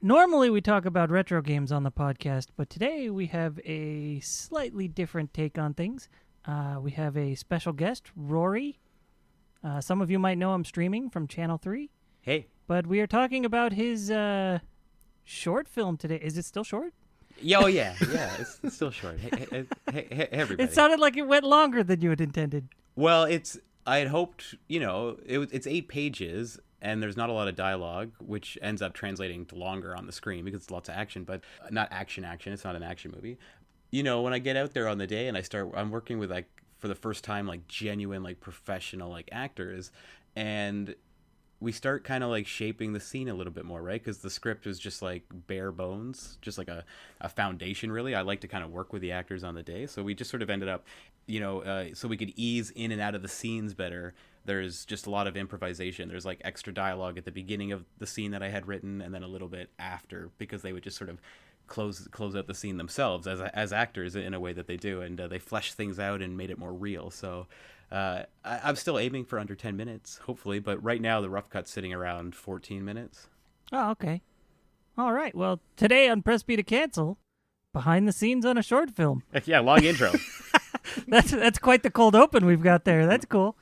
Normally we talk about retro games on the podcast, but today we have a slightly different take on things. We have a special guest, Rory. Some of you might know him streaming from Channel 3. Hey. But we are talking about his short film today. Is it still short? Oh, yeah. It's still short. Hey, everybody. It sounded like it went longer than you had intended. Well, I had hoped, it's 8 pages, and there's not a lot of dialogue, which ends up translating to longer on the screen because it's lots of action, but not action. It's not an action movie. When I get out there on the day and I'm working with, like, for the first time, like, genuine, like, professional, like, actors, and we start kind of like shaping the scene a little bit more, right? Because the script is just like bare bones, just like a foundation, really. I like to kind of work with the actors on the day. So we just sort of ended up, so we could ease in and out of the scenes better. There's just a lot of improvisation. There's like extra dialogue at the beginning of the scene that I had written and then a little bit after, because they would just sort of close out the scene themselves as actors in a way that they do. And they fleshed things out and made it more real. So I'm still aiming for under 10 minutes, hopefully, but right now the rough cut's sitting around 14 minutes. Oh, okay. All right. Well, today on Press B to Cancel, behind the scenes on a short film. Yeah, long intro. That's quite the cold open we've got there. That's cool.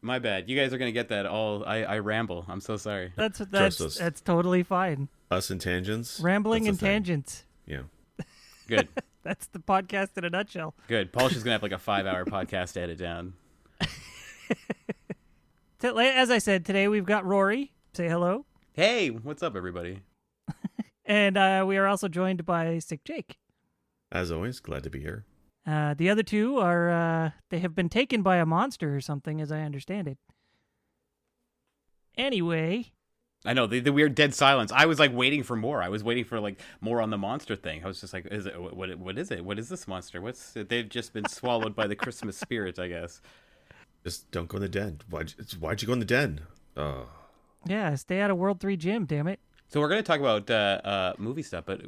My bad. You guys are going to get that all. I ramble. I'm so sorry. That's totally fine. Us and tangents. Rambling and tangents. Yeah. Good. That's the podcast in a nutshell. Good. Paul's just going to have like a 5-hour podcast to edit down. As I said, today we've got Rory. Say hello. Hey, what's up, everybody? And we are also joined by Sick Jake. As always, glad to be here. The other two are, they have been taken by a monster or something, as I understand it. Anyway. I know, the weird dead silence. I was, like, waiting for more. I was waiting for, like, more on the monster thing. I was just like, what is it? What is this monster? They've just been swallowed by the Christmas spirit, I guess. Just don't go in the den. Why'd you go in the den? Oh. Yeah, stay out of World 3 Gym, damn it. So we're going to talk about movie stuff, but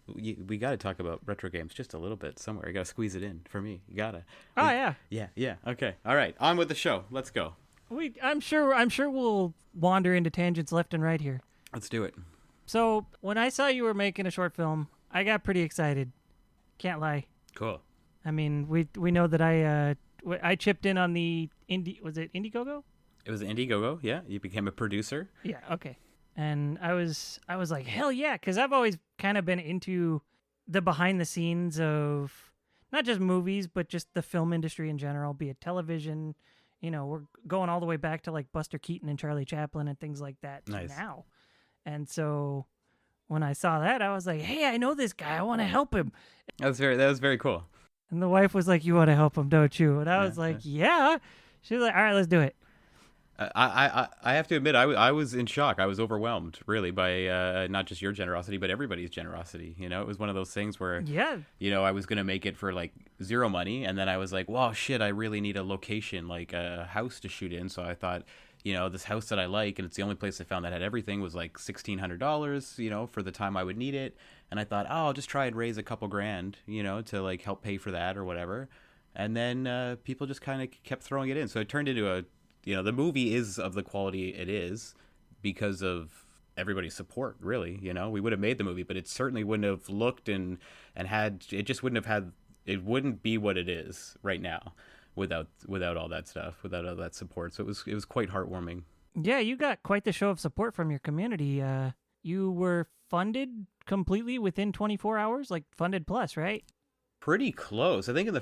we got to talk about retro games just a little bit somewhere. You got to squeeze it in for me. You got to. Oh, yeah. Yeah. Okay. All right. On with the show. Let's go. I'm sure we'll wander into tangents left and right here. Let's do it. So when I saw you were making a short film, I got pretty excited. Can't lie. Cool. I mean, we know that I chipped in on the was it Indiegogo? It was Indiegogo. Yeah. You became a producer. Yeah. Okay. And I was like, hell yeah, because I've always kind of been into the behind the scenes of not just movies, but just the film industry in general, be it television. We're going all the way back to like Buster Keaton and Charlie Chaplin and things like that now. And so when I saw that, I was like, hey, I know this guy. I want to help him. That was very cool. And the wife was like, you want to help him, don't you? And I was like, yeah. She was like, all right, let's do it. I have to admit, I was in shock. I was overwhelmed, really, by not just your generosity, but everybody's generosity. It was one of those things where, I was going to make it for like zero money. And then I was like, wow, shit, I really need a location, like a house to shoot in. So I thought, this house that I like, and it's the only place I found that had everything, was like $1,600, for the time I would need it. And I thought, I'll just try and raise a couple grand, to like help pay for that or whatever. And then people just kind of kept throwing it in. So it turned into the movie is of the quality it is because of everybody's support, really. We would have made the movie, but it certainly wouldn't have looked and had, it just wouldn't have had, it wouldn't be what it is right now without all that stuff, without all that support. So it was quite heartwarming. Yeah, you got quite the show of support from your community. You were funded completely within 24 hours, like funded plus, right? Pretty close. I think in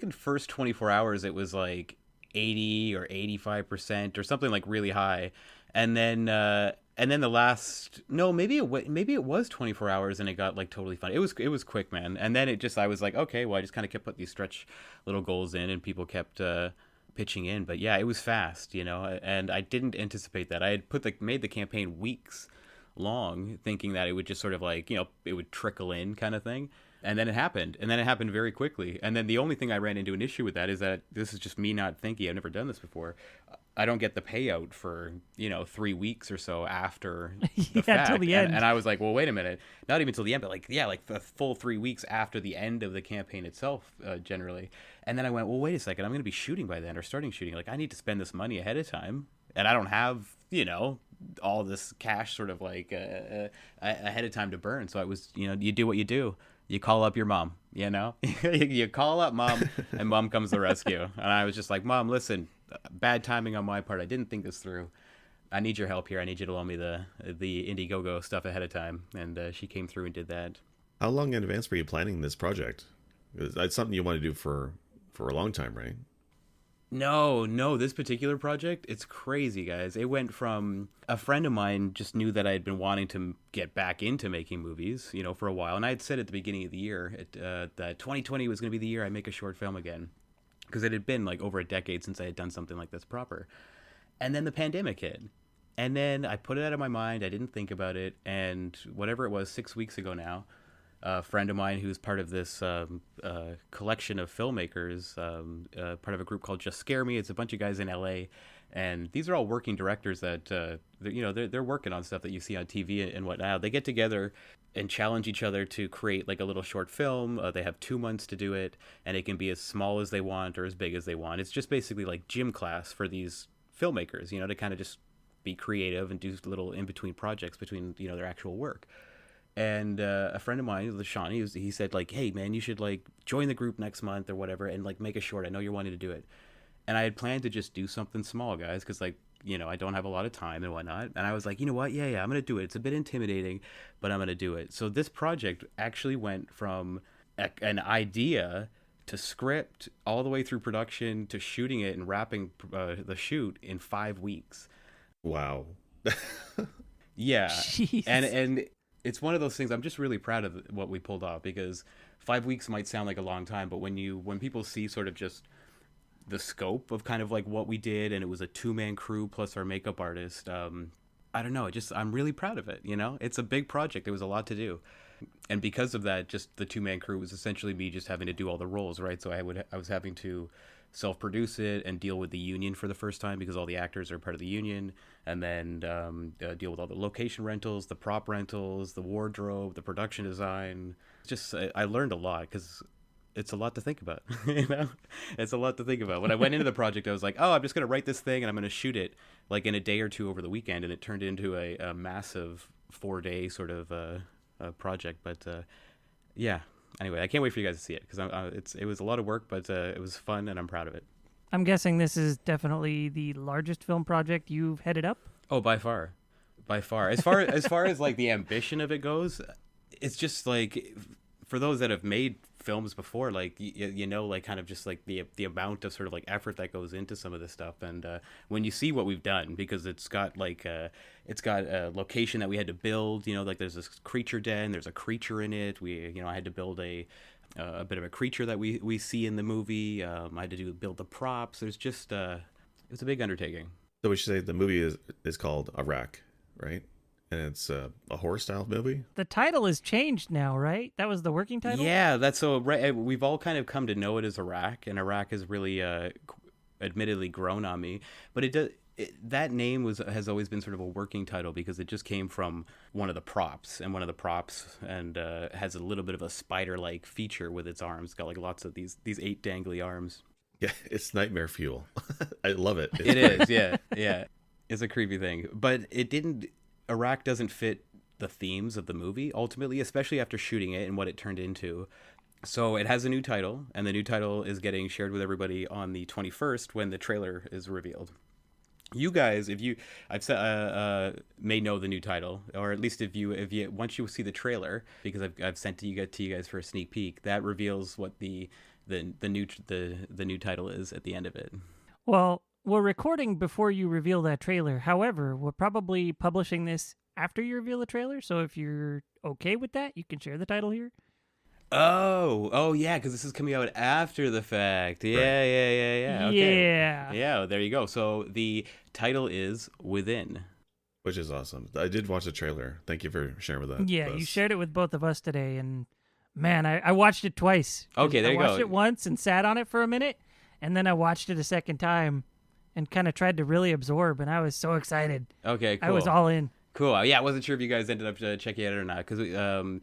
the first 24 hours it was like 80 or 85% or something like really high, and then the last, no, maybe it was 24 hours and it got like totally fun. It was quick, man. And then I was like, okay, well, I just kind of kept putting these stretch little goals in and people kept pitching in. But yeah, it was fast, and I didn't anticipate that. I had made the campaign weeks long, thinking that it would just sort of like, it would trickle in kind of thing. And then it happened. And then it happened very quickly. And then the only thing I ran into an issue with that is that this is just me not thinking. I've never done this before. I don't get the payout for, 3 weeks or so after the fact. Till the end. And I was like, well, wait a minute. Not even till the end, but like the full 3 weeks after the end of the campaign itself, generally. And then I went, well, wait a second. I'm going to be shooting by then or starting shooting. Like, I need to spend this money ahead of time. And I don't have, all this cash sort of like ahead of time to burn. So I was, you do what you do. You call up your mom, you call up mom and mom comes to the rescue. And I was just like, Mom, listen, bad timing on my part. I didn't think this through. I need your help here. I need you to loan me the Indiegogo stuff ahead of time. And she came through and did that. How long in advance were you planning this project? It's something you want to do for a long time, right? No, this particular project, it's crazy, guys. It went from a friend of mine just knew that I had been wanting to get back into making movies, for a while. And I had said at the beginning of the year that 2020 was going to be the year I make a short film again. Because it had been like over a decade since I had done something like this proper. And then the pandemic hit. And then I put it out of my mind. I didn't think about it. And whatever it was, 6 weeks ago now, a friend of mine who's part of this collection of filmmakers, part of a group called Just Scare Me. It's a bunch of guys in LA, and these are all working directors that they're working on stuff that you see on TV and whatnot. They get together and challenge each other to create like a little short film. They have 2 months to do it, and it can be as small as they want or as big as they want. It's just basically like gym class for these filmmakers, to kind of just be creative and do little in between projects between their actual work. And a friend of mine, Sean, he said, like, hey, man, you should, like, join the group next month or whatever and, like, make a short. I know you're wanting to do it. And I had planned to just do something small, guys, because, like, I don't have a lot of time and whatnot. And I was like, you know what? Yeah, I'm going to do it. It's a bit intimidating, but I'm going to do it. So this project actually went from an idea to script all the way through production to shooting it and wrapping the shoot in 5 weeks. Wow. Yeah. Jeez. And it's one of those things. I'm just really proud of what we pulled off, because 5 weeks might sound like a long time, but when people see sort of just the scope of kind of like what we did, and it was a 2-man crew plus our makeup artist, I don't know, I'm really proud of it. It's a big project. There was a lot to do. And because of that, just the 2-man crew was essentially me just having to do all the roles, right? So I was having to self-produce it and deal with the union for the first time, because all the actors are part of the union, and then deal with all the location rentals, the prop rentals, the wardrobe, the production design. Just I learned a lot, because it's a lot to think about. It's a lot to think about. When I went into the project, I was like, oh, I'm just going to write this thing and I'm going to shoot it like in a day or two over the weekend, and it turned into a massive 4-day sort of project. But yeah. Anyway, I can't wait for you guys to see it, because it was a lot of work, but it was fun, and I'm proud of it. I'm guessing this is definitely the largest film project you've headed up. Oh, by far. As far as like the ambition of it goes, it's just like, for those that have made films before, like like kind of just like the amount of sort of like effort that goes into some of this stuff. And when you see what we've done, because it's got a location that we had to build, like there's this creature den, there's a creature in it. I had to build a bit of a creature that we see in the movie. I had to build the props. There's just it's a big undertaking. So we should say the movie is called Iraq, right? And it's a horror style movie. The title is changed now, right? That was the working title? Yeah, that's so right. We've all kind of come to know it as Iraq, and Iraq has really admittedly grown on me. But that name has always been sort of a working title, because it just came from one of the props, and has a little bit of a spider-like feature with its arms. It's got like lots of these 8 dangly arms. Yeah, it's nightmare fuel. I love it. It is, yeah. It's a creepy thing. But Iraq doesn't fit the themes of the movie, ultimately, especially after shooting it and what it turned into. So it has a new title, and the new title is getting shared with everybody on the 21st when the trailer is revealed. You guys, may know the new title, or at least if you once you see the trailer, because I've sent to you guys for a sneak peek, that reveals what the new title is at the end of it. Well, we're recording before you reveal that trailer. However, we're probably publishing this after you reveal the trailer. So if you're okay with that, you can share the title here. Oh, yeah, because this is coming out after the fact. Yeah, Right. yeah. Okay. Yeah. Yeah, there you go. So the title is Within. Which is awesome. I did watch the trailer. Thank you for sharing with that. Yeah, with you us. shared it with both of us today, and Man, I watched it twice. Okay, there you go. I watched it once and sat on it for a minute, and then I watched it a second time and kind of tried to really absorb, and I was so excited. Okay, cool. I was all in. Cool. Yeah, I wasn't sure if you guys ended up checking it out or not, because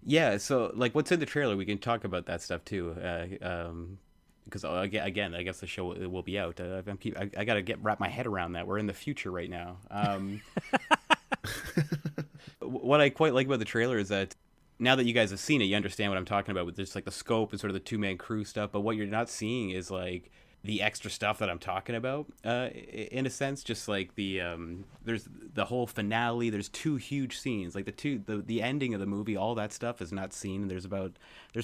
yeah. So like, what's in the trailer? We can talk about that stuff too. Because again, I guess the show will be out. I gotta wrap my head around that. We're in the future right now. What I quite like about the trailer is that now that you guys have seen it, you understand what I'm talking about with just like the scope and sort of the two-man crew stuff. But what you're not seeing is like the extra stuff that I'm talking about, in a sense. Just like there's the whole finale. There's two huge scenes, like the ending of the movie. All that stuff is not seen. And there's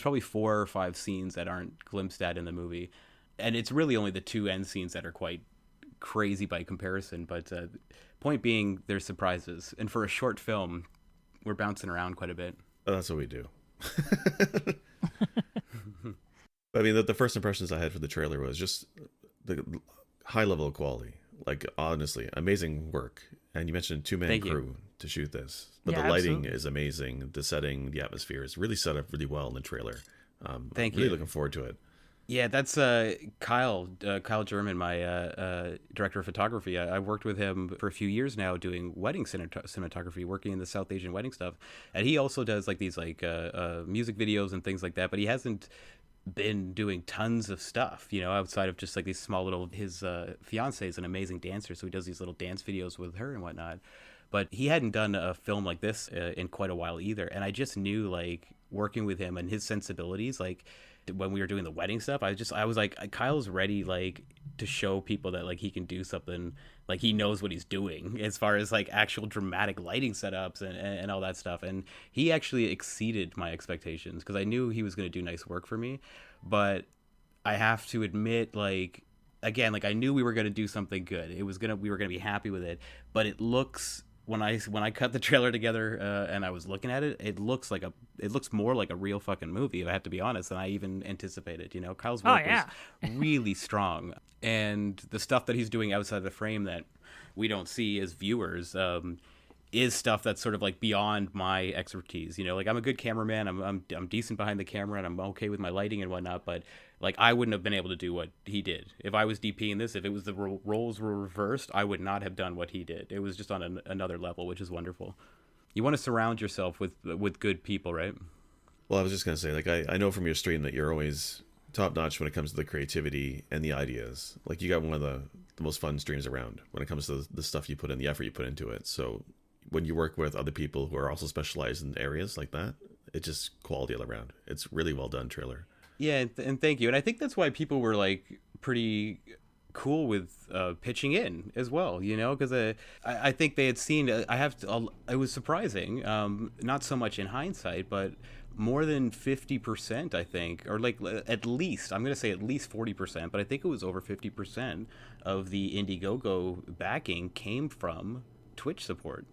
probably 4 or 5 scenes that aren't glimpsed at in the movie, and it's really only the 2 end scenes that are quite crazy by comparison. But point being, there's surprises, and for a short film, we're bouncing around quite a bit. Oh, that's what we do. I mean, the first impressions I had for the trailer was just the high level of quality. Like, honestly, amazing work. And you mentioned 2-man crew to shoot this. But the lighting absolutely. is amazing. The setting, the atmosphere is really set up really well in the trailer. Thank really you. looking forward to it. Yeah, that's Kyle German, my director of photography. I worked with him for a few years now doing wedding cinematography, working in the South Asian wedding stuff. And he also does like these like music videos and things like that, but he hasn't been doing tons of stuff, outside of just like these small little, his fiance is an amazing dancer, so he does these little dance videos with her and whatnot. But he hadn't done a film like this in quite a while either. And I just knew, like, working with him and his sensibilities, like when we were doing the wedding stuff, I was like, Kyle's ready, like, to show people that like he can do something, like he knows what he's doing as far as like actual dramatic lighting setups and all that stuff. And he actually exceeded my expectations, because I knew he was going to do nice work for me. But I have to admit, like, again, like I knew we were going to do something good. We were going to be happy with it. But it looks, when I cut the trailer together and I was looking at it, it looks more like a real fucking movie, if I have to be honest, than I even anticipated. Kyle's work is really strong, and the stuff that he's doing outside the frame that we don't see as viewers is stuff that's sort of like beyond my expertise. Like, I'm a good cameraman, I'm decent behind the camera, and I'm okay with my lighting and whatnot, but like I wouldn't have been able to do what he did if I was DPing this. If it was the roles were reversed, I would not have done what he did. It was just on another level, which is wonderful. You want to surround yourself with good people, right? Well, I was just going to say, like, I know from your stream that you're always top notch when it comes to the creativity and the ideas. Like, you got one of the most fun streams around when it comes to the stuff you put in, the effort you put into it. So when you work with other people who are also specialized in areas like that, it's just quality all around. It's really well done trailer. Yeah, and thank you. And I think that's why people were like pretty cool with pitching in as well, because I think they had seen. It was surprising, not so much in hindsight, but more than 50%, I think, or like at least, I'm going to say at least 40%, but I think it was over 50% of the Indiegogo backing came from Twitch support,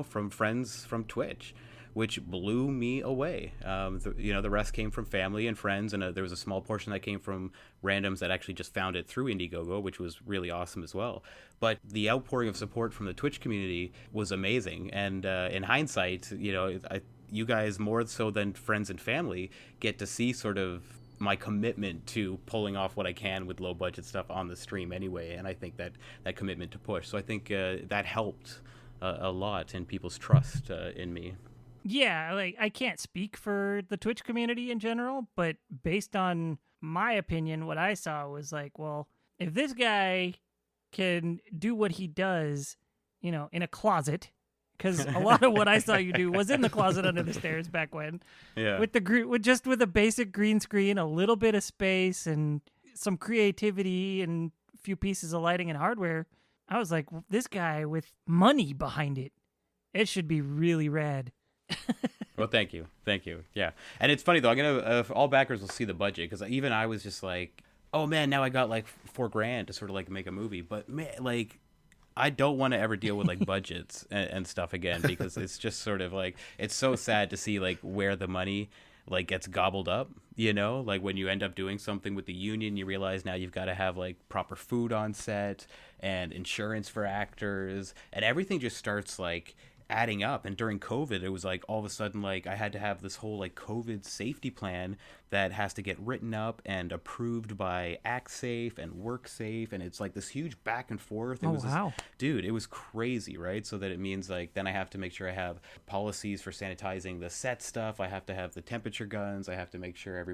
from friends from Twitch, which blew me away. The rest came from family and friends, and there was a small portion that came from randoms that actually just found it through Indiegogo, which was really awesome as well. But the outpouring of support from the Twitch community was amazing, and in hindsight, you guys, more so than friends and family, get to see sort of my commitment to pulling off what I can with low budget stuff on the stream anyway, and I think that commitment to push. So I think that helped a lot in people's trust in me. Yeah, like I can't speak for the Twitch community in general, but based on my opinion, what I saw was like, well, if this guy can do what he does, in a closet, because a lot of what I saw you do was in the closet under the stairs back when, Yeah, with with a basic green screen, a little bit of space, and some creativity, and a few pieces of lighting and hardware. I was like, this guy with money behind it, it should be really rad. Well, thank you. Yeah, and it's funny though. I'm gonna all backers will see the budget, because even I was just like, oh man, now I got like $4,000 to sort of like make a movie. But man, like, I don't want to ever deal with like budgets and stuff again, because it's just sort of like, it's so sad to see like where the money like gets gobbled up. Like when you end up doing something with the union, you realize now you've got to have like proper food on set and insurance for actors, and everything just starts like adding up. And during COVID, it was like all of a sudden, like I had to have this whole like COVID safety plan that has to get written up and approved by ActSafe and WorkSafe, and it's like this huge back and forth. It was wow. dude, it was crazy, right? So that it means like then I have to make sure I have policies for sanitizing the set stuff. I have to have the temperature guns. I have to make sure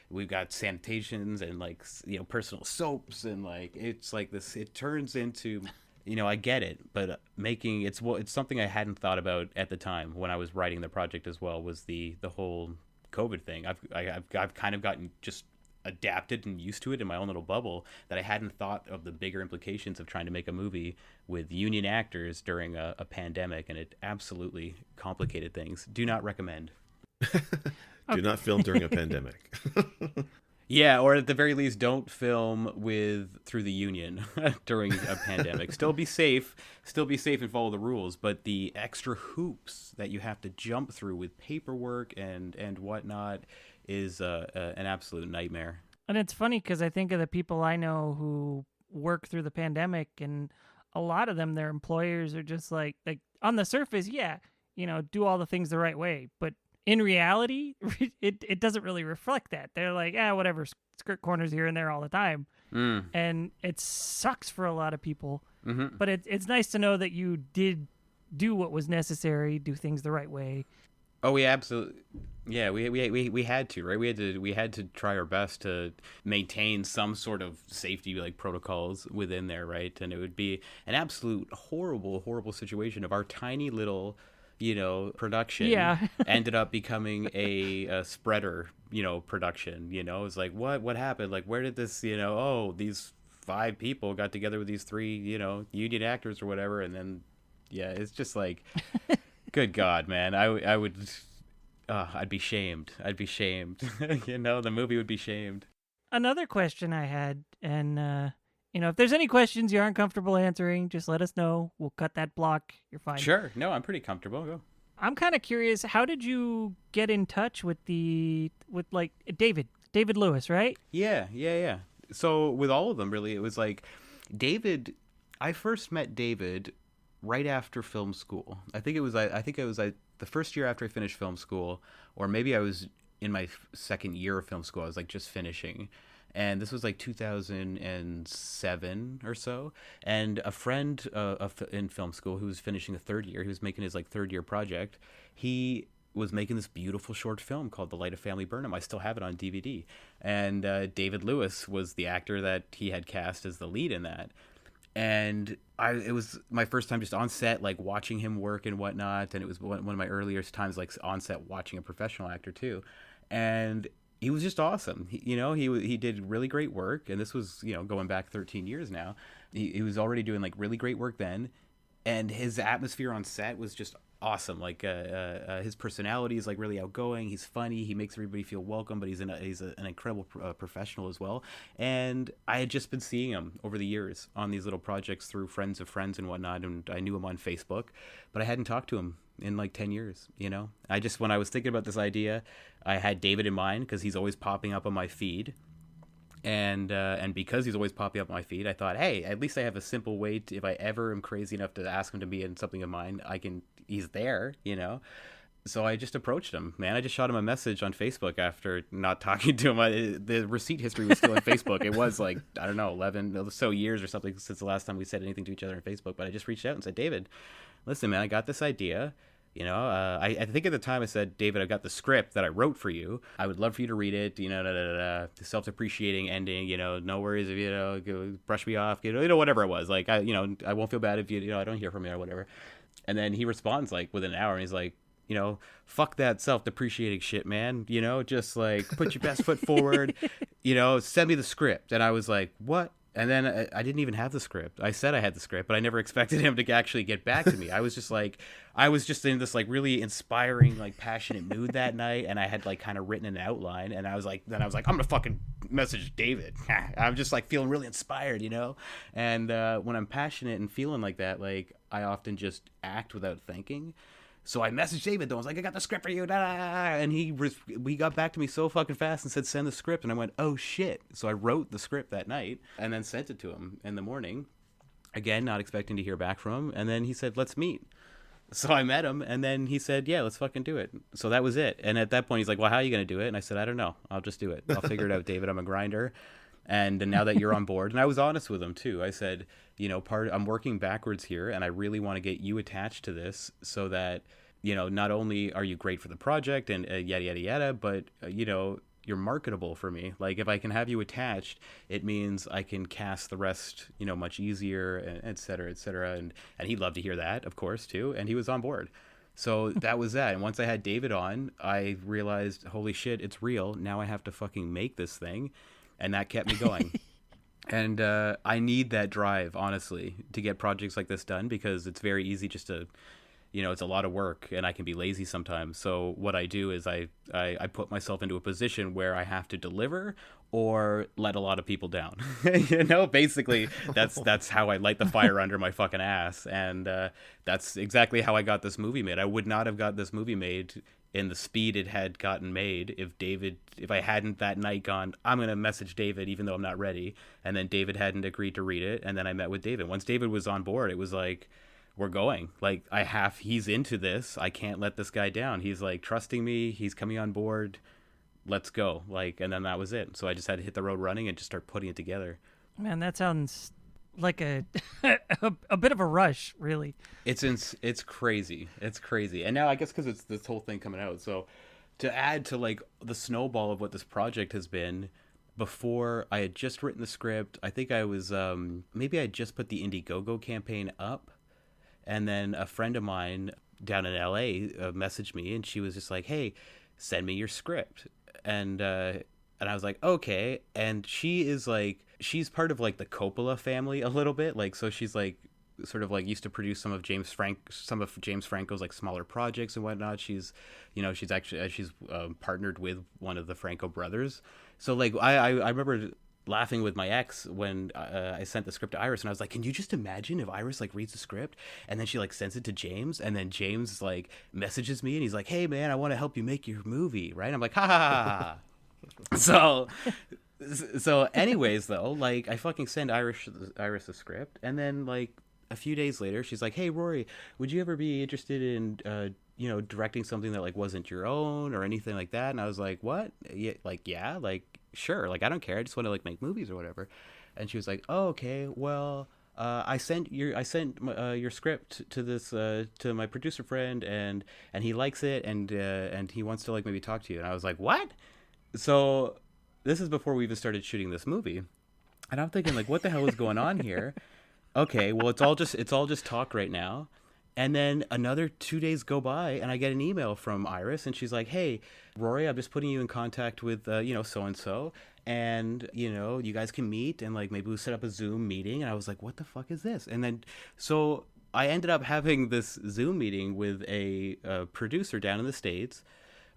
we've got sanitations and like, you know, personal soaps, and like it's like this. It turns into, you know, I get it, but it's something I hadn't thought about at the time when I was writing the project as well, was the whole COVID thing. I've kind of gotten just adapted and used to it in my own little bubble, that I hadn't thought of the bigger implications of trying to make a movie with union actors during a pandemic, and it absolutely complicated things. Do not recommend. Do not film during a pandemic. Yeah, or at the very least, don't film through the union during a pandemic. Still be safe and follow the rules, but the extra hoops that you have to jump through with paperwork and whatnot is an absolute nightmare. And it's funny because I think of the people I know who work through the pandemic, and a lot of them, their employers are just like on the surface, yeah, you know, do all the things the right way, but in reality, it doesn't really reflect that. They're like, whatever, skirt corners here and there all the time. And it sucks for a lot of people. Mm-hmm. But it's nice to know that you did do what was necessary, do things the right way. Oh, we absolutely, yeah, we had to, right? We had to try our best to maintain some sort of safety like protocols within there, right? And it would be an absolute horrible situation if our tiny little, you know, production ended up becoming a spreader, you know, production. You know, it's like what happened? Like, where did this, you know, oh, these 5 people got together with these 3, you know, union actors or whatever, and then it's just like, good God, man, I would, I'd be shamed. You know, the movie would be shamed. Another question I had, and you know, if there's any questions you aren't comfortable answering, just let us know. We'll cut that block. You're fine. Sure. No, I'm pretty comfortable. Go. I'm kind of curious. How did you get in touch with like David Lewis, right? Yeah. So with all of them, really, it was like David. I first met David right after film school. I think it was the first year after I finished film school, or maybe I was in my second year of film school. I was like just finishing. And this was like 2007 or so. And a friend in film school who was finishing a third year, he was making his like third year project. He was making this beautiful short film called The Light of Family Burnham. I still have it on DVD. And David Lewis was the actor that he had cast as the lead in that. And it was my first time just on set, like watching him work and whatnot. And it was one of my earliest times like on set watching a professional actor too. And he was just awesome. He did really great work, and this was, you know, going back 13 years now. He was already doing like really great work then, and his atmosphere on set was just awesome. Like his personality is like really outgoing. He's funny. He makes everybody feel welcome. But he's an incredible professional as well. And I had just been seeing him over the years on these little projects through friends of friends and whatnot. And I knew him on Facebook, but I hadn't talked to him in like 10 years. You know, when I was thinking about this idea, I had David in mind because he's always popping up on my feed. And because he's always popping up on my feed, I thought, hey, at least I have a simple way to, if I ever am crazy enough to ask him to be in something of mine, he's there, you know? So I just approached him, man. I just shot him a message on Facebook after not talking to him. The receipt history was still on Facebook. It was like, I don't know, 11 or so years or something since the last time we said anything to each other on Facebook. But I just reached out and said, David, listen, man, I got this idea. You know, I think at the time I said, David, I got the script that I wrote for you. I would love for you to read it. You know, the self-depreciating ending. You know, no worries if you brush me off. You know, whatever it was. Like I won't feel bad if I don't hear from you or whatever. And then he responds like within an hour, and he's like, you know, fuck that self-depreciating shit, man. You know, just like put your best foot forward. You know, send me the script. And I was like, what? And then I didn't even have the script. I said I had the script, but I never expected him to actually get back to me. I was just in this like really inspiring, like passionate mood that night. And I had like kind of written an outline, and I was like, I'm going to fucking message David. I'm just like feeling really inspired, you know? And when I'm passionate and feeling like that, like I often just act without thinking. So I messaged David, though. I was like, I got the script for you. And he got back to me so fucking fast and said, send the script. And I went, oh, shit. So I wrote the script that night and then sent it to him in the morning. Again, not expecting to hear back from him. And then he said, let's meet. So I met him, and then he said, yeah, let's fucking do it. So that was it. And at that point, he's like, well, how are you going to do it? And I said, I don't know. I'll just do it. I'll figure it out, David. I'm a grinder. And now that you're on board, and I was honest with him too. I said, I'm working backwards here, and I really want to get you attached to this so that, not only are you great for the project and yada, yada, yada, but, you're marketable for me. Like, if I can have you attached, it means I can cast the rest, much easier, and et cetera, et cetera. And he'd love to hear that, of course, too. And he was on board. So that was that. And once I had David on, I realized, holy shit, it's real. Now I have to fucking make this thing. And that kept me going. And I need that drive, honestly, to get projects like this done, because it's very easy just to, it's a lot of work, and I can be lazy sometimes. So what I do is I put myself into a position where I have to deliver or let a lot of people down. Basically, that's how I light the fire under my fucking ass. And that's exactly how I got this movie made. I would not have got this movie made in the speed it had gotten made if I hadn't that night gone, I'm going to message David even though I'm not ready, and then David hadn't agreed to read it, and then I met with David. Once David was on board, it was like, we're going. Like, he's into this. I can't let this guy down. He's like trusting me. He's coming on board. Let's go. Like, and then that was it. So I just had to hit the road running and just start putting it together. Man, that sounds like a a bit of a rush, really. It's crazy. It's crazy. And now I guess because it's this whole thing coming out. So to add to like the snowball of what this project has been, before I had just written the script, I think I was maybe I just put the Indiegogo campaign up, and then a friend of mine down in LA messaged me, and she was just like, hey, send me your script. And I was like, okay. And she's part of like the Coppola family a little bit. Like, so she's like sort of like used to produce some of James Franco's like smaller projects and whatnot. She's partnered with one of the Franco brothers. So like, I remember laughing with my ex when I sent the script to Iris, and I was like, can you just imagine if Iris like reads the script and then she like sends it to James, and then James like messages me and he's like, hey man, I want to help you make your movie, right? I'm like, ha ha ha ha. So anyways though, like I fucking send Iris the script, and then like a few days later she's like, hey Rory, would you ever be interested in directing something that like wasn't your own or anything like that? And I was like, what? Yeah, like sure, like I don't care, I just want to like make movies or whatever. And she was like, oh okay, well I sent your script to this to my producer friend, and he likes it, and he wants to like maybe talk to you. And I was like, what? So this is before we even started shooting this movie, and I'm thinking like, what the hell is going on here? Okay, well it's all just talk right now. And then another 2 days go by, and I get an email from Iris, and she's like, hey, Rory, I'm just putting you in contact with, so-and-so, and, you guys can meet, and, like, maybe we'll set up a Zoom meeting. And I was like, what the fuck is this? And then, so I ended up having this Zoom meeting with a producer down in the States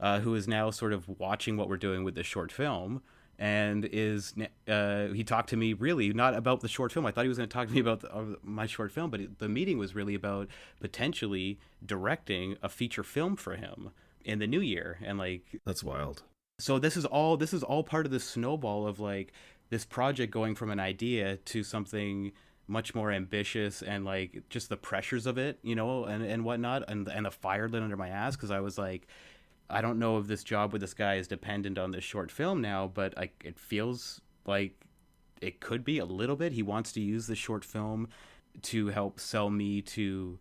who is now sort of watching what we're doing with this short film. And he talked to me really not about the short film. I thought he was going to talk to me about my short film, but the meeting was really about potentially directing a feature film for him in the new year. And like, that's wild. So this is all part of the snowball of like this project going from an idea to something much more ambitious, and like just the pressures of it, and whatnot, and the fire lit under my ass, because I was like, I don't know if this job with this guy is dependent on this short film now, but it feels like it could be a little bit. He wants to use the short film to help sell me to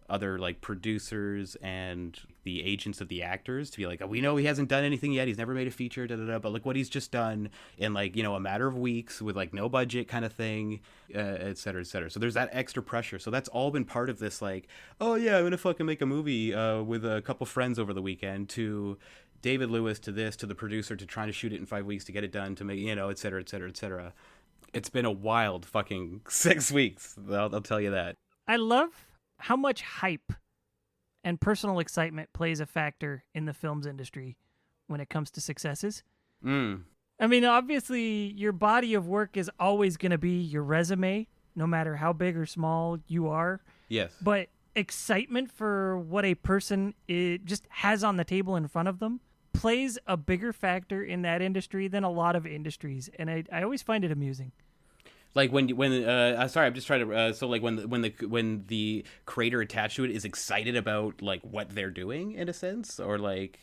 other like producers and the agents of the actors, to be like, we know he hasn't done anything yet, he's never made a feature, but look what he's just done in like, a matter of weeks with like no budget kind of thing, et cetera, et cetera. So there's that extra pressure. So that's all been part of this, like, oh yeah, I'm gonna fucking make a movie with a couple friends over the weekend, to David Lewis, to this, to the producer, to trying to shoot it in 5 weeks to get it done, to make, et cetera, et cetera, et cetera. It's been a wild fucking 6 weeks, I'll tell you that. I love how much hype and personal excitement plays a factor in the films industry when it comes to successes. I mean, obviously, your body of work is always going to be your resume, no matter how big or small you are. Yes. But excitement for what a person just has on the table in front of them plays a bigger factor in that industry than a lot of industries. And I always find it amusing. Like sorry, I'm just trying to so like when the creator attached to it is excited about like what they're doing in a sense, or like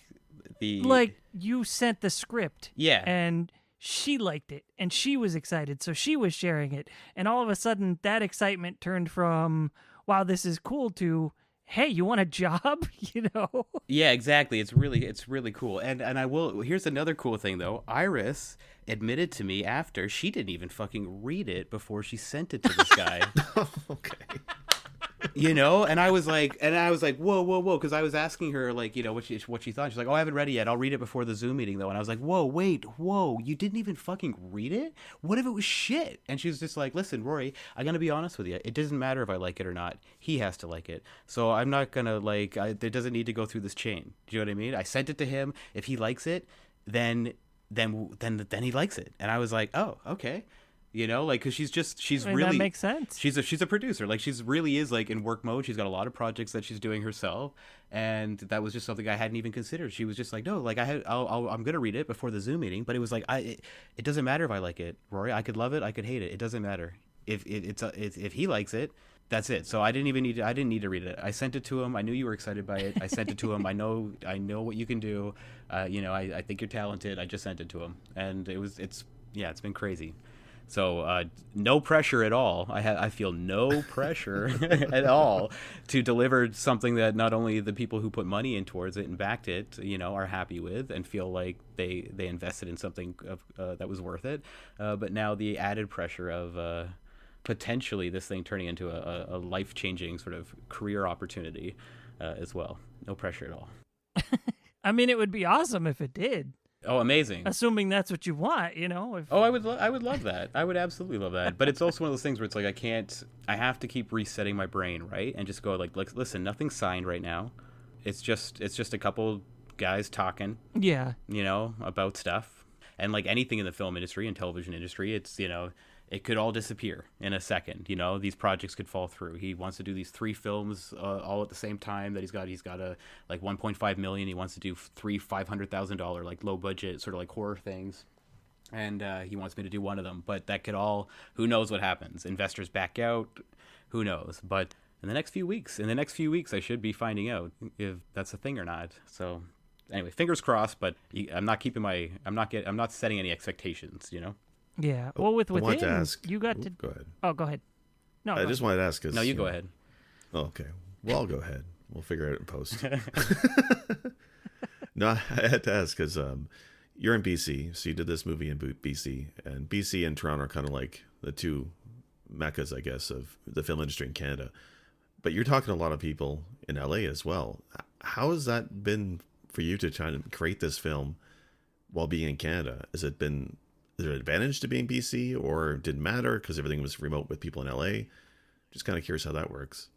the Like you sent the script, yeah. and she liked it, and she was excited, so she was sharing it, and all of a sudden that excitement turned from "Wow, this is cool" to "Hey, you want a job?" You know? Yeah, exactly. It's really cool. And I will here's another cool thing though. Iris admitted to me after she didn't even fucking read it before she sent it to this guy. Okay. You know, and I was like, whoa, because I was asking her like, you know, what she thought. She's like, oh, I haven't read it yet. I'll read it before the Zoom meeting though. And I was like, whoa, you didn't even fucking read it? What if it was shit? And she was just like, listen, Rory, I'm gonna be honest with you. It doesn't matter if I like it or not. He has to like it. So I'm not gonna there doesn't need to go through this chain. Do you know what I mean? I sent it to him. If he likes it, then he likes it. And I was like, oh, okay. You know, like, because she's I mean, really that makes sense. She's a producer. Like, she's really is like in work mode. She's got a lot of projects that she's doing herself, and that was just something I hadn't even considered. She was just like, no, like I'm gonna read it before the Zoom meeting, but it was like it doesn't matter if I like it, Rory. I could love it, I could hate it. It doesn't matter if if he likes it. That's it. So I didn't need to read it. I sent it to him. I knew you were excited by it. I sent it to him. I know what you can do. You know, I think you're talented. I just sent it to him, and it's been crazy. So no pressure at all. I feel no pressure at all to deliver something that not only the people who put money in towards it and backed it, you know, are happy with and feel like they invested in something that was worth it, but now the added pressure of potentially this thing turning into a life-changing sort of career opportunity as well. No pressure at all. I mean, it would be awesome if it did. Oh, amazing! Assuming that's what you want, you know. Oh, I would love that. I would absolutely love that. But it's also one of those things where it's like I have to keep resetting my brain, right? And just go like listen, nothing's signed right now. It's just a couple guys talking. Yeah. You know, about stuff. And like anything in the film industry and television industry, it's, you know, it could all disappear in a second. You know, these projects could fall through. He wants to do these 3 films all at the same time that he's got a like 1.5 million. He wants to do 3 $500,000 like low budget sort of like horror things. And he wants me to do one of them, but that could all, who knows what happens? Investors back out, who knows? But in the next few weeks, I should be finding out if that's a thing or not. So anyway, fingers crossed, but I'm not setting any expectations, you know? Yeah. Well, with I wanted to Within, ask, you got to. Go ahead. Oh, go ahead. No, I go just ahead. wanted to ask. No, you go ahead. Oh, okay. Well, I'll go ahead. We'll figure it out in post. No, I had to ask because you're in BC, so you did this movie in BC, and BC and Toronto are kind of like the two meccas, I guess, of the film industry in Canada. But you're talking to a lot of people in LA as well. How has that been for you to try to create this film while being in Canada? Is there an advantage to being BC, or did it matter because everything was remote with people in LA? Just kind of curious how that works.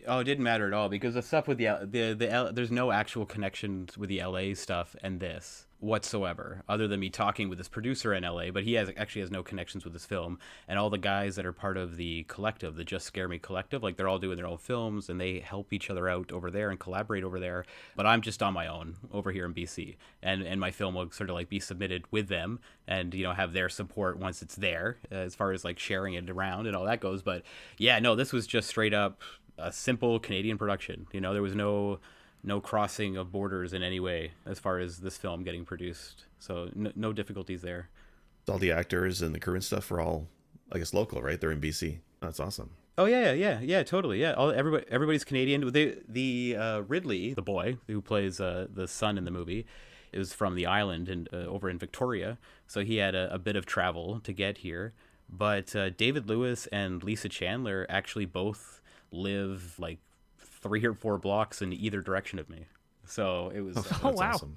Oh, it didn't matter at all because the stuff with there's no actual connections with the LA stuff and this whatsoever, other than me talking with this producer in LA, but he actually has no connections with this film. And all the guys that are part of the collective, the Just Scare Me collective, like they're all doing their own films and they help each other out over there and collaborate over there. But I'm just on my own over here in BC, and my film will sort of like be submitted with them and, you know, have their support once it's there, as far as like sharing it around and all that goes. But yeah, no, this was just straight up a simple Canadian production. You know, there was no crossing of borders in any way as far as this film getting produced. So no difficulties there. All the actors and the crew and stuff are all, I guess, local, right? They're in BC. That's awesome. Oh yeah, totally. Yeah, everybody's Canadian. The Ridley, the boy who plays the son in the movie, is from the island and over in Victoria. So he had a bit of travel to get here. But David Lewis and Lisa Chandler actually both live like 3 or 4 blocks in either direction of me. So it was Oh wow. Awesome.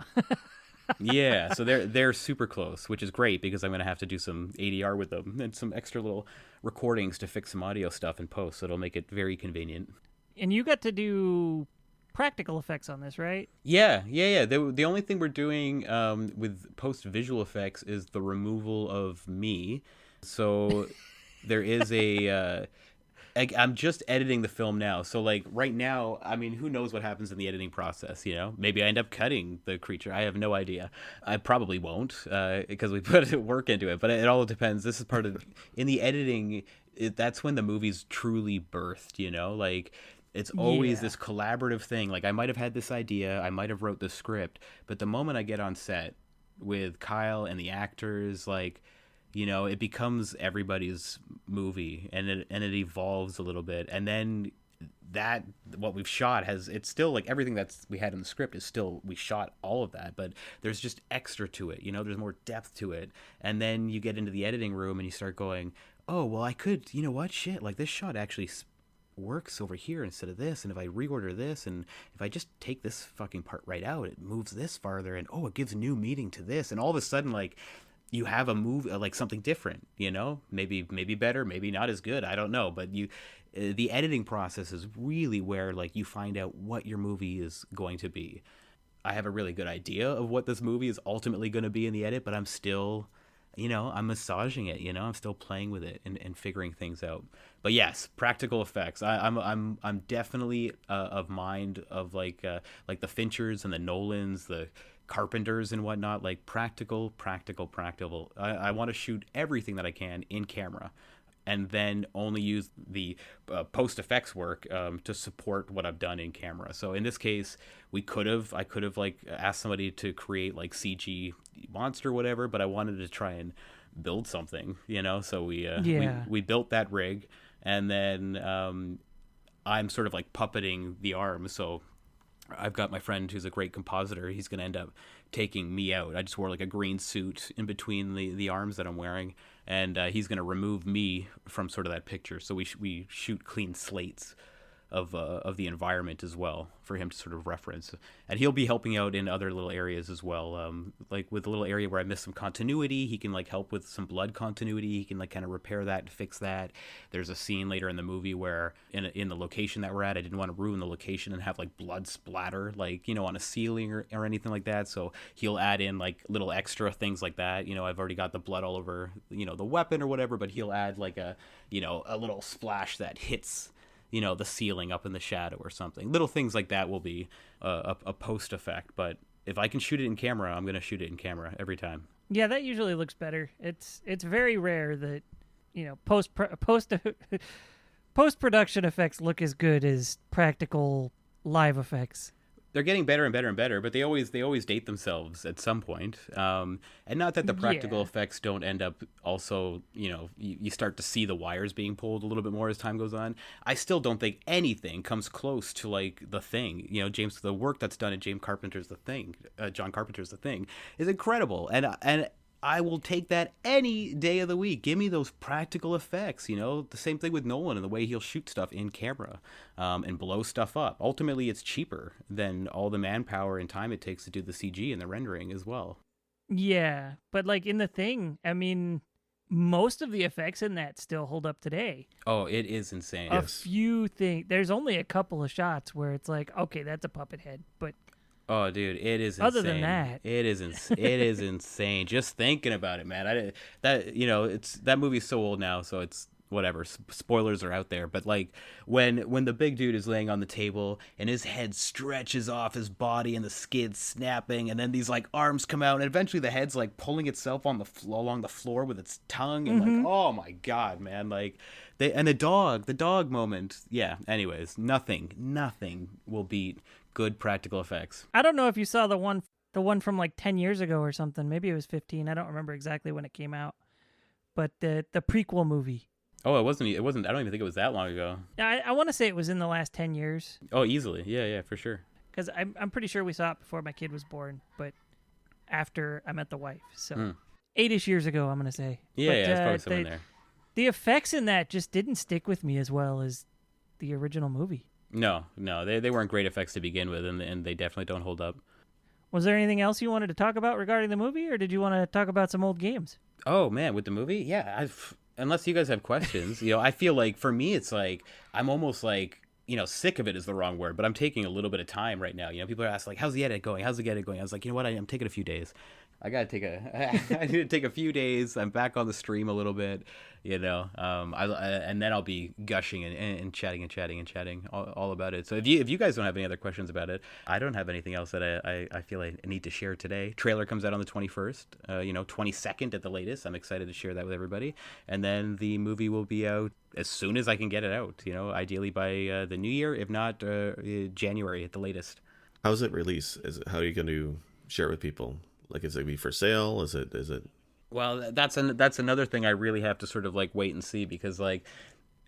yeah, so they're super close, which is great because I'm going to have to do some ADR with them and some extra little recordings to fix some audio stuff in post, so it'll make it very convenient. And you got to do practical effects on this, right? Yeah. The only thing we're doing with post visual effects is the removal of me. So there is a I'm just editing the film now. So like right now, I mean, who knows what happens in the editing process, you know? Maybe I end up cutting the creature. I have no idea. I probably won't because we put work into it, but it all depends. This is part of in the editing, that's when the movie's truly birthed, you know? Like it's always this collaborative thing. Like I might have had this idea, I might have wrote the script, but the moment I get on set with Kyle and the actors, like, you know, it becomes everybody's movie, and it evolves a little bit, and then that what we've shot it's still like everything that's we had in the script is still, we shot all of that, but there's just extra to it, you know, there's more depth to it, and then you get into the editing room and you start going, oh well, I could, you know what, shit, like this shot actually works over here instead of this, and if I reorder this, and if I just take this fucking part right out, it moves this farther, and oh, it gives new meaning to this, and all of a sudden, like, you have a move, like something different, you know, maybe better, maybe not as good, I don't know, but the editing process is really where like you find out what your movie is going to be. I have a really good idea of what this movie is ultimately going to be in the edit, but I'm still, you know, I'm massaging it, you know, I'm still playing with it and figuring things out. But yes, practical effects. I'm definitely of mind of like the Finchers and the Nolans, the Carpenters and whatnot, like practical. I want to shoot everything that I can in camera, and then only use the post effects work to support what I've done in camera. So in this case, I could have like asked somebody to create like CG monster or whatever, but I wanted to try and build something, you know. So we built that rig, and then I'm sort of like puppeting the arms. So I've got my friend who's a great compositor. He's going to end up taking me out. I just wore like a green suit in between the arms that I'm wearing, and he's going to remove me from sort of that picture. So we shoot clean slates of the environment as well for him to sort of reference, and he'll be helping out in other little areas as well. Like with the little area where I missed some continuity, he can like help with some blood continuity. He can like kind of repair that and fix that. There's a scene later in the movie where in the location that we're at, I didn't want to ruin the location and have like blood splatter, like, you know, on a ceiling or anything like that. So he'll add in like little extra things like that. You know, I've already got the blood all over, you know, the weapon or whatever, but he'll add like a, you know, a little splash that hits, you know, the ceiling up in the shadow or something. Little things like that will be a post effect. But if I can shoot it in camera, I'm going to shoot it in camera every time. Yeah, that usually looks better. It's very rare that, you know, post production effects look as good as practical live effects. They're getting better and better and better, but they always date themselves at some point. And not that the practical effects don't end up also, you know, you start to see the wires being pulled a little bit more as time goes on. I still don't think anything comes close to like The Thing. You know, the work that's done at John Carpenter's The Thing is incredible. And I will take that any day of the week. Give me those practical effects, you know? The same thing with Nolan and the way he'll shoot stuff in camera and blow stuff up. Ultimately, it's cheaper than all the manpower and time it takes to do the CG and the rendering as well. Yeah, but like in The Thing, I mean, most of the effects in that still hold up today. Oh, it is insane. A few things. There's only a couple of shots where it's like, okay, that's a puppet head, but... Oh, dude, it is insane. Other than that, it is insane. Just thinking about it, man. That movie's so old now, so it's whatever. Spoilers are out there, but like when the big dude is laying on the table and his head stretches off his body and the skin's snapping, and then these like arms come out, and eventually the head's like pulling itself on along the floor with its tongue, and like, oh my god, man, like the dog moment. Yeah. Anyways, nothing will beat good practical effects. I don't know if you saw the one from like 10 years ago or something. Maybe it was 15. I don't remember exactly when it came out. But the prequel movie. Oh, it wasn't. I don't even think it was that long ago. I want to say it was in the last 10 years. Oh, easily. Yeah, for sure. Because I'm pretty sure we saw it before my kid was born, but after I met the wife. So 8-ish years ago, I'm going to say. Yeah, but, it's probably somewhere there. The effects in that just didn't stick with me as well as the original movie. No, they weren't great effects to begin with, and they definitely don't hold up. Was there anything else you wanted to talk about regarding the movie, or did you want to talk about some old games? Oh, man, with the movie? Yeah, unless you guys have questions. You know, I feel like, for me, it's like, I'm almost like, you know, sick of it is the wrong word, but I'm taking a little bit of time right now. You know, people are asking, like, how's the edit going? I was like, you know what, I'm taking a few days. I gotta take I need to take a few days. I'm back on the stream a little bit, you know. And then I'll be gushing and chatting all about it. So if you guys don't have any other questions about it, I don't have anything else that I feel I need to share today. Trailer comes out on the 21st, 22nd at the latest. I'm excited to share that with everybody, and then the movie will be out as soon as I can get it out. Ideally by the new year, if not January at the latest. How's it release? How are you going to share it with people? Like, is it be for sale? Is it? Well, that's another thing I really have to sort of like wait and see, because like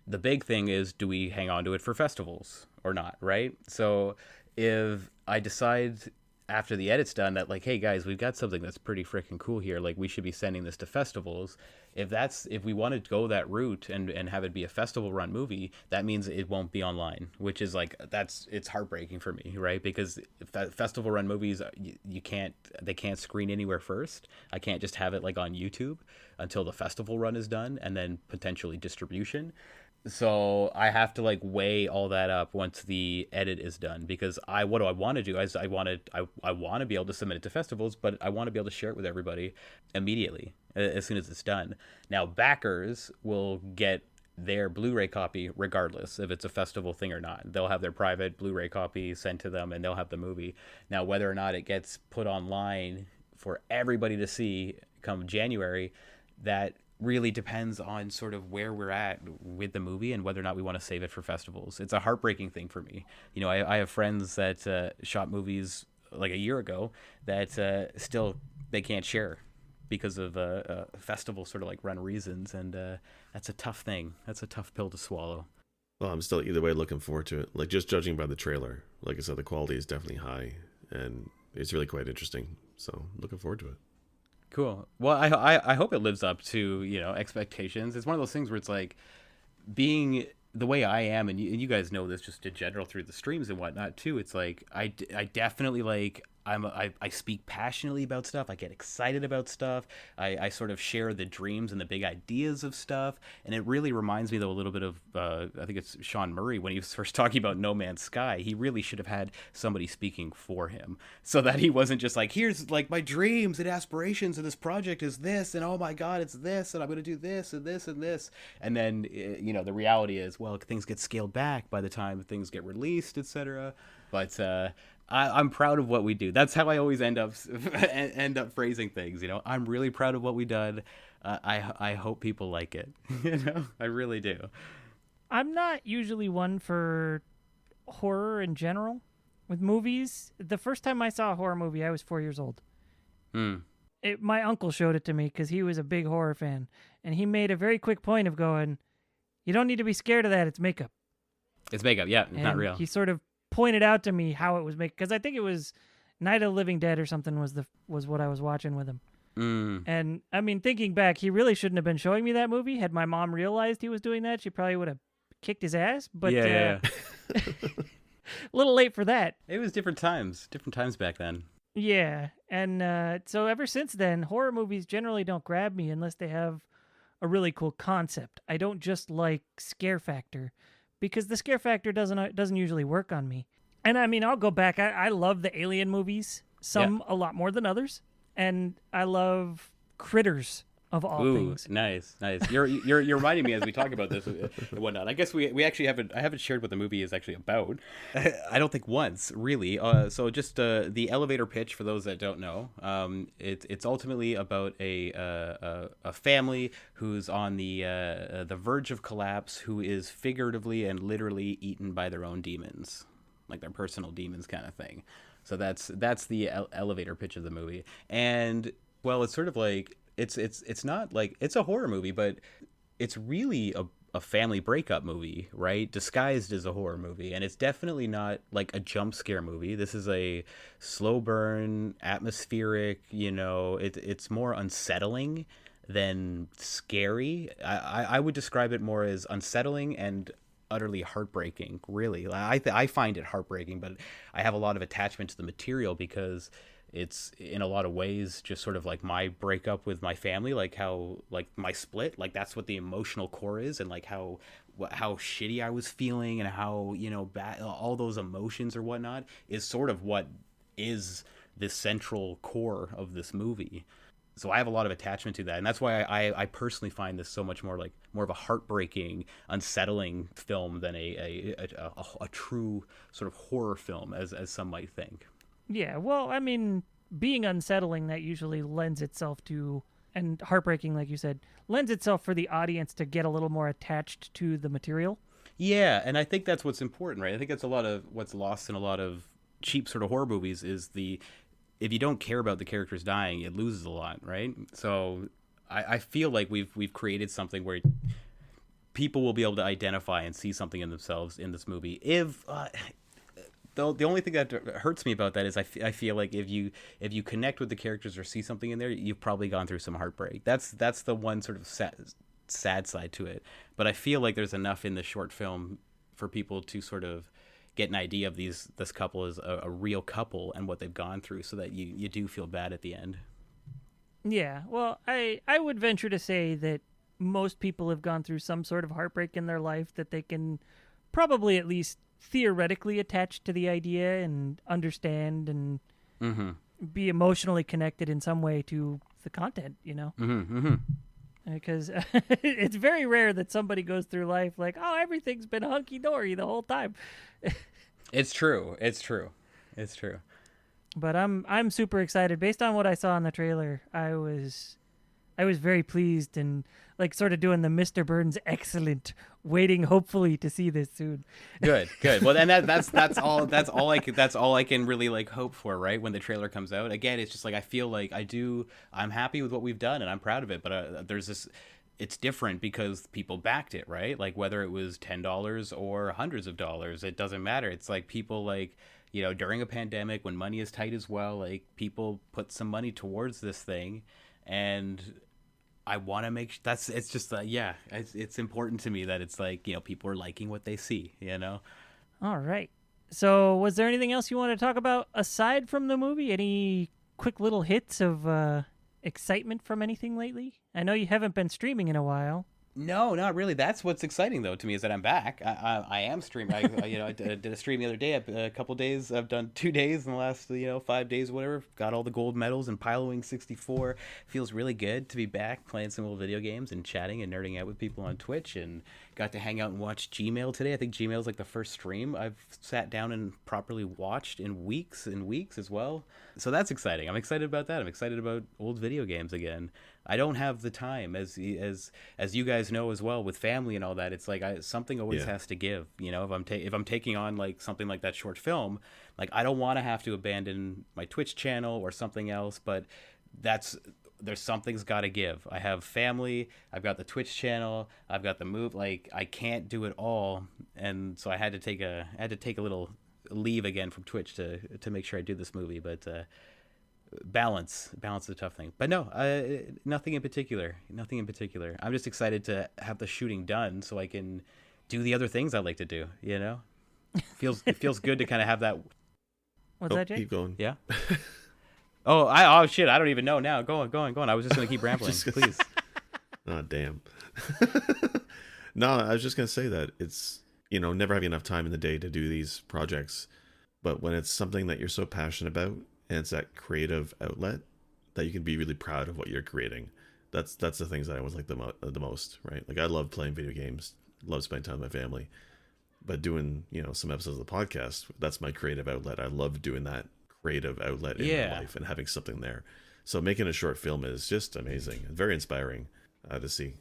the big thing is, do we hang on to it for festivals or not, right? So if I decide after the edit's done that like, hey guys, we've got something that's pretty freaking cool here, like we should be sending this to festivals. If we want to go that route and have it be a festival run movie, that means it won't be online, which is like, it's heartbreaking for me, right? Because if that festival run movies, they can't screen anywhere first. I can't just have it like on YouTube until the festival run is done and then potentially distribution. So I have to like weigh all that up once the edit is done, because what do I want to do? I want to be able to submit it to festivals, but I want to be able to share it with everybody immediately as soon as it's done. Now backers will get their Blu-ray copy regardless if it's a festival thing or not. They'll have their private Blu-ray copy sent to them and they'll have the movie. Now whether or not it gets put online for everybody to see come January, that really depends on sort of where we're at with the movie and whether or not we want to save it for festivals. It's a heartbreaking thing for me. I have friends that shot movies like a year ago that still they can't share because of festival sort of like run reasons, and that's a tough thing. That's a tough pill to swallow. Well, I'm still either way looking forward to it. Like, just judging by the trailer, like I said, the quality is definitely high and it's really quite interesting. So looking forward to it. Cool. Well, I hope it lives up to, expectations. It's one of those things where it's like, being the way I am, and you guys know this just in general through the streams and whatnot too, it's like, I definitely like, I speak passionately about stuff. I get excited about stuff. I sort of share the dreams and the big ideas of stuff. And it really reminds me, though, a little bit of, I think it's Sean Murray, when he was first talking about No Man's Sky. He really should have had somebody speaking for him, so that he wasn't just like, here's like my dreams and aspirations and this project is this, and oh my God, it's this, and I'm going to do this and this and this. And then, the reality is, well, things get scaled back by the time things get released, etc. But, I'm proud of what we do. That's how I always end up phrasing things. I'm really proud of what we done. I hope people like it. I really do. I'm not usually one for horror in general. With movies, the first time I saw a horror movie, I was 4 years old. My uncle showed it to me because he was a big horror fan, and he made a very quick point of going, "You don't need to be scared of that. It's makeup." It's makeup, yeah, and not real. He sort of pointed out to me how it was made, because I think it was Night of the Living Dead or something was what I was watching with him. And I mean, thinking back, he really shouldn't have been showing me that movie. Had my mom realized he was doing that, she probably would have kicked his ass. But yeah. A little late for that. It was different times back then. Yeah, and so ever since then, horror movies generally don't grab me unless they have a really cool concept. I don't just like scare factor, because the scare factor doesn't usually work on me. And I mean, I'll go back. I love the Alien movies, some a lot more than others, and I love Critters of all things. Nice. You're reminding me as we talk about this and whatnot. I guess we actually haven't shared what the movie is actually about. I don't think once, really. So just the elevator pitch for those that don't know. It's ultimately about a family who's on the verge of collapse, who is figuratively and literally eaten by their own demons, like their personal demons, kind of thing. So that's the elevator pitch of the movie. And well, it's sort of like, it's not like it's a horror movie, but it's really a family breakup movie, right? Disguised as a horror movie. And it's definitely not like a jump scare movie. This is a slow burn, atmospheric, it's more unsettling than scary. I would describe it more as unsettling and utterly heartbreaking, really. I find it heartbreaking, but I have a lot of attachment to the material because it's in a lot of ways just sort of like my breakup with my family, like how, like my split, like that's what the emotional core is, and like how shitty I was feeling, and how, bad, all those emotions or whatnot is sort of what is this central core of this movie. So I have a lot of attachment to that, and that's why I personally find this so much more of a heartbreaking, unsettling film than a true sort of horror film, as some might think. Yeah, well, I mean, being unsettling, that usually lends itself to, and heartbreaking, like you said, lends itself for the audience to get a little more attached to the material. Yeah, and I think that's what's important, right? I think that's a lot of what's lost in a lot of cheap sort of horror movies is if you don't care about the characters dying, it loses a lot, right? So I feel like we've created something where people will be able to identify and see something in themselves in this movie. If the only thing that hurts me about that is I feel like if you connect with the characters or see something in there, you've probably gone through some heartbreak. That's the one sort of sad side to it. But I feel like there's enough in the short film for people to sort of get an idea of this couple as a real couple and what they've gone through, so that you do feel bad at the end. Yeah, well, I would venture to say that most people have gone through some sort of heartbreak in their life that they can probably at least theoretically attach to the idea and understand and be emotionally connected in some way to the content, you know? Because it's very rare that somebody goes through life like, oh, everything's been hunky-dory the whole time. It's true. But I'm super excited. Based on what I saw in the trailer, I was very pleased and like sort of doing the Mr. Burns excellent, waiting hopefully to see this soon. Good. Well, and that's all I can really like hope for, right? When the trailer comes out, again, it's just like I feel like I'm happy with what we've done and I'm proud of it. But there's this. It's different because people backed it, right? Like whether it was $10 or hundreds of dollars, it doesn't matter. It's like people like, you know, during a pandemic when money is tight as well, like people put some money towards this thing, and I want to make it's just it's important to me that it's like, you know, people are liking what they see, you know. All right. So was there anything else you want to talk about aside from the movie? Any quick little hits of excitement from anything lately? I know you haven't been streaming in a while. No, not really. That's what's exciting though to me, is that I'm back. I am streaming. I did a stream the other day. A couple days. I've done 2 days in the last 5 days, whatever. Got all the gold medals and Pilowing 64. Feels really good to be back playing some old video games and chatting and nerding out with people on Twitch, and got to hang out and watch Gmail today. I think Gmail's like the first stream I've sat down and properly watched in weeks as well. So that's exciting. I'm excited about that. I'm excited about old video games again. I don't have the time, as you guys know as well, with family and all that. It's like something always has to give. You know, if I'm taking on like something like that short film, like I don't want to have to abandon my Twitch channel or something else. But there's something's got to give. I have family. I've got the Twitch channel. I've got the move. Like I can't do it all, and so I had to take a little leave again from Twitch to make sure I do this movie. But balance is a tough thing. But no, nothing in particular. I'm just excited to have the shooting done so I can do the other things I like to do, you know. It feels good to kind of have that. What's that, Jake? Keep going. Yeah. Oh shit, I don't even know now. Go on. I was just going to keep rambling. Please. Oh, damn. No, I was just going to say that it's, never having enough time in the day to do these projects. But when it's something that you're so passionate about, and it's that creative outlet that you can be really proud of what you're creating. That's the things that I always like the most, right? Like I love playing video games, love spending time with my family, but doing some episodes of the podcast, that's my creative outlet. I love doing that creative outlet in my life and having something there. So making a short film is just amazing and very inspiring to see.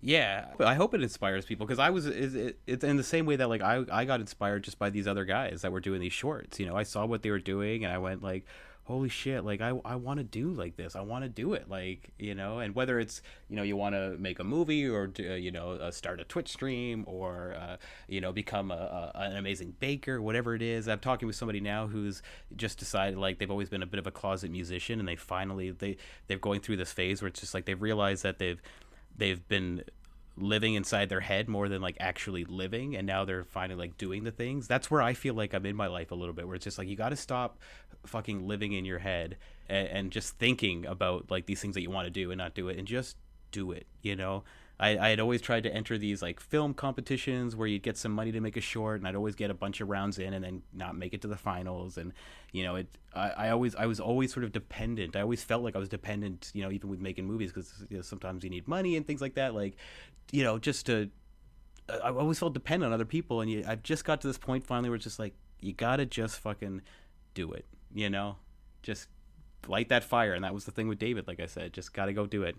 Yeah, but I hope it inspires people, because it's in the same way that like I got inspired just by these other guys that were doing these shorts. I saw what they were doing and I went like, holy shit, like I want to do like this. I want to do it, like, and whether it's, you want to make a movie or start a Twitch stream or become an amazing baker, whatever it is. I'm talking with somebody now who's just decided, like, they've always been a bit of a closet musician, and they're going through this phase where it's just like they've realized that they've been living inside their head more than like actually living, and now they're finally like doing the things. That's where I feel like I'm in my life a little bit, where it's just like you got to stop fucking living in your head and just thinking about like these things that you want to do and not do it, and just do it. I had always tried to enter these like film competitions where you'd get some money to make a short, and I'd always get a bunch of rounds in and then not make it to the finals. And I was always sort of dependent. I always felt like I was dependent, even with making movies, because sometimes you need money and things like that. Like, just to I always felt dependent on other people, and I've just got to this point finally where it's just like, you gotta just fucking do it, just light that fire. And that was the thing with David. Like I said, just gotta go do it,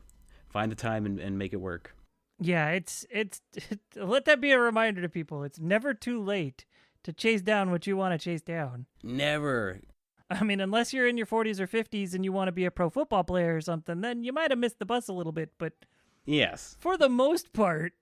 find the time and make it work. Yeah, it's let that be a reminder to people. It's never too late to chase down what you want to chase down. Never. I mean, unless you're in your 40s or 50s and you want to be a pro football player or something, then you might have missed the bus a little bit, but yes, for the most part,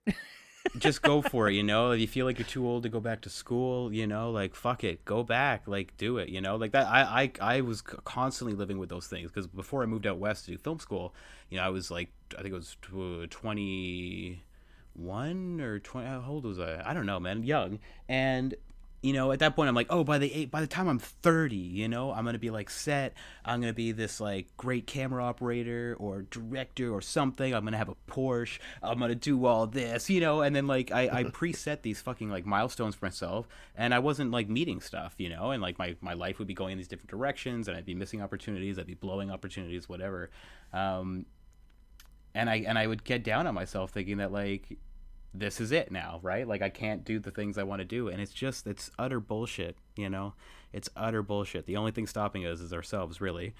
just go for it. If you feel like you're too old to go back to school, like, fuck it, go back, like, do it. Like that. I was constantly living with those things, because before I moved out west to do film school, I was like, I think it was 21 or 20. How old was I don't know, man, young. And at that point I'm like, oh, by the time I'm 30, I'm gonna be like set. I'm gonna be this like great camera operator or director or something. I'm gonna have a Porsche. I'm gonna do all this, and then like I preset these fucking like milestones for myself, and I wasn't like meeting stuff, and like my life would be going in these different directions, and I'd be missing opportunities, I'd be blowing opportunities, whatever. And I would get down on myself thinking that like, this is it now, right? Like, I can't do the things I want to do. And it's utter bullshit, It's utter bullshit. The only thing stopping us is ourselves, really.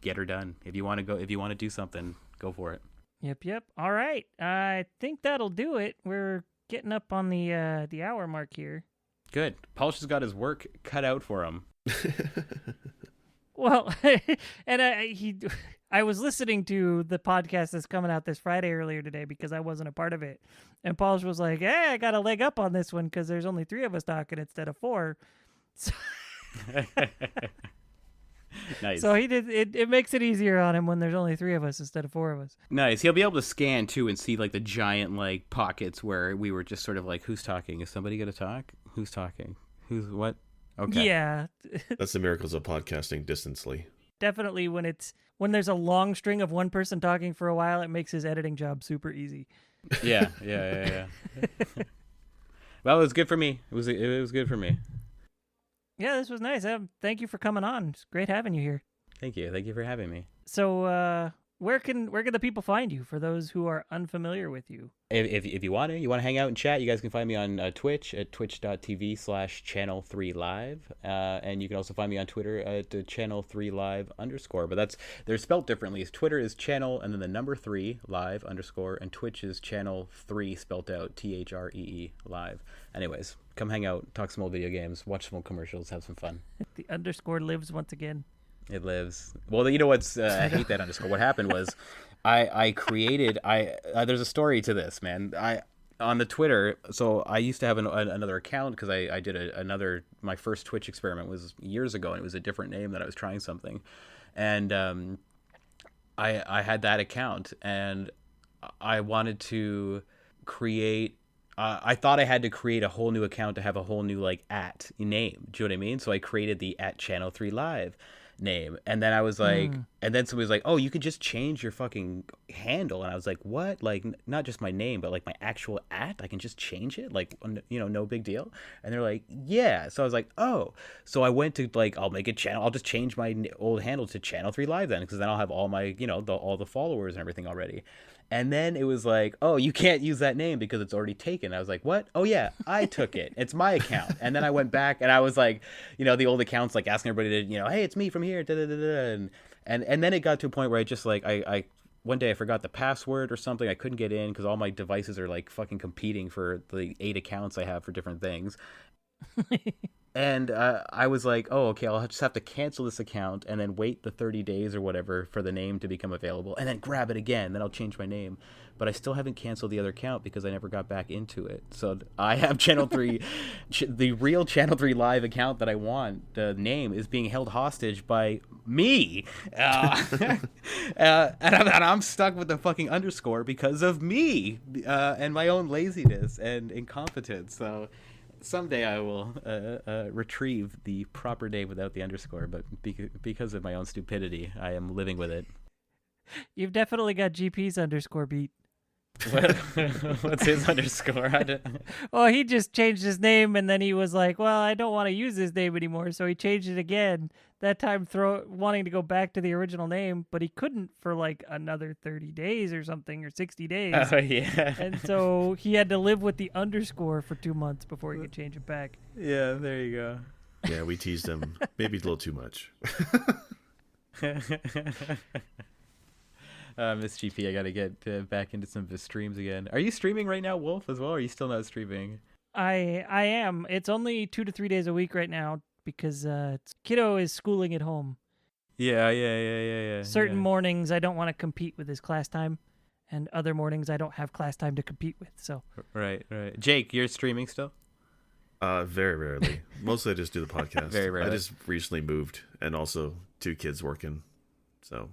Get her done. If you want to do something, go for it. Yep. All right. I think that'll do it. We're getting up on the hour mark here. Good. Paul's just got his work cut out for him. Well, and I was listening to the podcast that's coming out this Friday earlier today because I wasn't a part of it. And Paul was like, hey, I got a leg up on this one because there's only 3 of us talking instead of 4. So, nice. So he did. It makes it easier on him when there's only 3 of us instead of 4 of us. Nice. He'll be able to scan too and see like the giant like pockets where we were just sort of like, who's talking? Is somebody going to talk? Who's talking? Who's what? Okay. Yeah. That's the miracles of podcasting distantly. Definitely when there's a long string of one person talking for a while, it makes his editing job super easy. Yeah. Well, it was good for me. It was good for me. Yeah, this was nice. Thank you for coming on. It's great having you here. Thank you for having me. So, where can the people find you for those who are unfamiliar with you? If you want to hang out and chat, you guys can find me on Twitch at twitch.tv/channel3live. And you can also find me on Twitter at channel3live_. But they're spelled differently. Twitter is channel and then the number 3 live _, and Twitch is channel 3 spelled out THREE live. Anyways, come hang out, talk some old video games, watch some old commercials, have some fun. The underscore lives once again. It lives. Well, you know what's? I hate that underscore. What happened was, I created. There's a story to this, man. On the Twitter. So I used to have another account because I did my first Twitch experiment was years ago, and it was a different name that I was trying something, and I had that account, and I wanted to create. I thought I had to create a whole new account to have a whole new like @ name. Do you know what I mean? So I created the @channel3live name, and then I was like, and then somebody was like, oh, you could just change your fucking handle, and I was like, what? Like, not just my name, but like my actual @ I can just change it, like, no big deal. And they're like, yeah. So I was like, oh. So I went to like, I'll just change my old handle to channel3live then, because then I'll have all my all the followers and everything already. And then it was like, oh, you can't use that name because it's already taken. I was like, what? Oh, yeah, I took it. It's my account. And then I went back and I was like, the old accounts, like asking everybody to, hey, it's me from here. Da, da, da, da. And then it got to a point where I just like, I one day I forgot the password or something. I couldn't get in because all my devices are like fucking competing for the 8 accounts I have for different things. And I was like, oh, okay, I'll just have to cancel this account and then wait the 30 days or whatever for the name to become available and then grab it again. Then I'll change my name. But I still haven't canceled the other account because I never got back into it. So I have Channel 3, the real Channel 3 Live account that I want, the name is being held hostage by me. And I'm stuck with the fucking underscore because of me and my own laziness and incompetence. So someday I will retrieve the proper name without the underscore, but because of my own stupidity, I am living with it. You've definitely got GP's underscore beat. What, what's his underscore? Well, he just changed his name, and then he was like, well, I don't want to use this name anymore, so he changed it again. That time wanting to go back to the original name, but he couldn't for like another 30 days or something, or 60 days. Oh, yeah. And so he had to live with the underscore for 2 months before he could change it back. Yeah, there you go. Yeah, we teased him. Maybe a little too much. Miss GP, I gotta get back into some of his streams again. Are you streaming right now, Wolf, as well? Or are you still not streaming? I am. It's only 2 to 3 days a week right now because kiddo is schooling at home. Yeah. Certain mornings I don't want to compete with his class time, and other mornings I don't have class time to compete with. So Right. Jake, you're streaming still? Very rarely. Mostly I just do the podcast. Very rarely. I just recently moved, and also 2 kids working. So.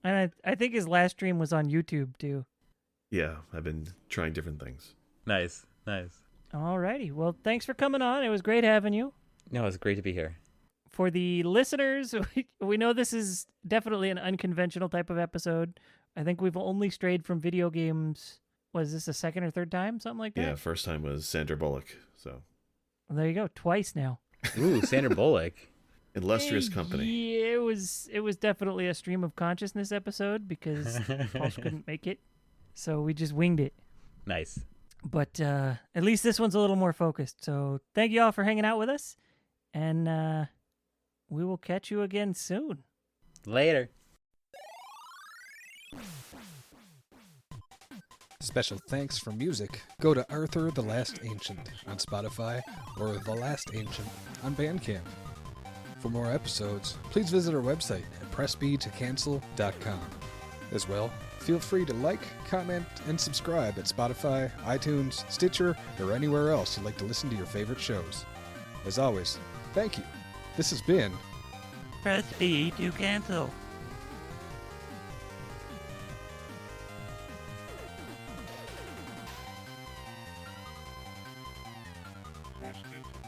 And I think his last stream was on YouTube too. Yeah, I've been trying different things. Nice. Alrighty. Well, thanks for coming on. It was great having you. No, it's great to be here. For the listeners, we know this is definitely an unconventional type of episode. I think we've only strayed from video games. Was this the second or third time? Something like that? Yeah, first time was Sandra Bullock. So. Well, there you go. Twice now. Ooh, Sandra Bullock. Illustrious company. Yeah, it was definitely a stream of consciousness episode because Pulse couldn't make it. So we just winged it. Nice. But at least this one's a little more focused. So thank you all for hanging out with us. And we will catch you again soon. Later. Special thanks for music. Go to Arthur the Last Ancient on Spotify or The Last Ancient on Bandcamp. For more episodes, please visit our website at pressbtocancel.com. As well, feel free to like, comment, and subscribe at Spotify, iTunes, Stitcher, or anywhere else you'd like to listen to your favorite shows. As always, thank you. This has been Press B to cancel. Press it.